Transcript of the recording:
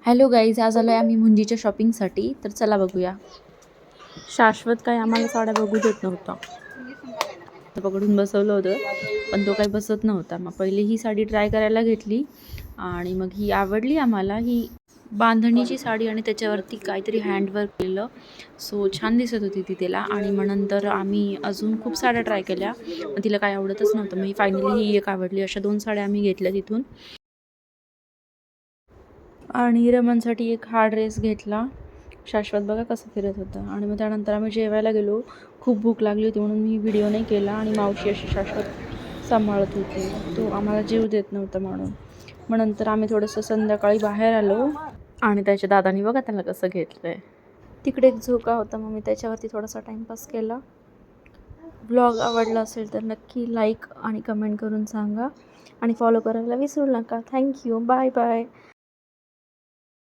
Hello guys, आज आलो आहे आम्ही मुंजीच्या शॉपिंगसाठी. तर चला बघूया. शाश्वत काय आम्हाला साड्या बघू देत नव्हता. पकडून बसवलं होतं पण तो काही बसत नव्हता. मग पहिले ही साडी ट्राय करायला घेतली आणि मग ही आवडली आम्हाला. ही बांधणीची साडी आणि त्याच्यावरती काहीतरी हँडवर्क केलं, सो छान दिसत होती ती तिला. आणि मग नंतर आम्ही अजून खूप साड्या ट्राय केल्या, पण तिला काही आवडतच नव्हतं. मग ही फायनली ही एक आवडली. अशा 2 साड्या आम्ही घेतल्या तिथून. आणि रमणसाठी एक हा ड्रेस घेतला. शाश्वत बघा कसं फिरत होतं. आणि मग त्यानंतर आम्ही जेवायला गेलो. खूप भूक लागली होती म्हणून मी व्हिडिओ नाही केला. आणि मावशी अशी शाश्वत सांभाळत होती, तो आम्हाला जीव देत नव्हता म्हणून. मग नंतर आम्ही थोडंसं संध्याकाळी बाहेर आलो आणि त्याच्या दादानी बघा त्याला कसं घेतलं आहे. तिकडे एक झोका होता, मग मी त्याच्यावरती थोडासा टाईमपास केला. ब्लॉग आवडला असेल तर नक्की लाईक आणि कमेंट करून सांगा आणि फॉलो करायला विसरू नका. थँक्यू. Bye bye.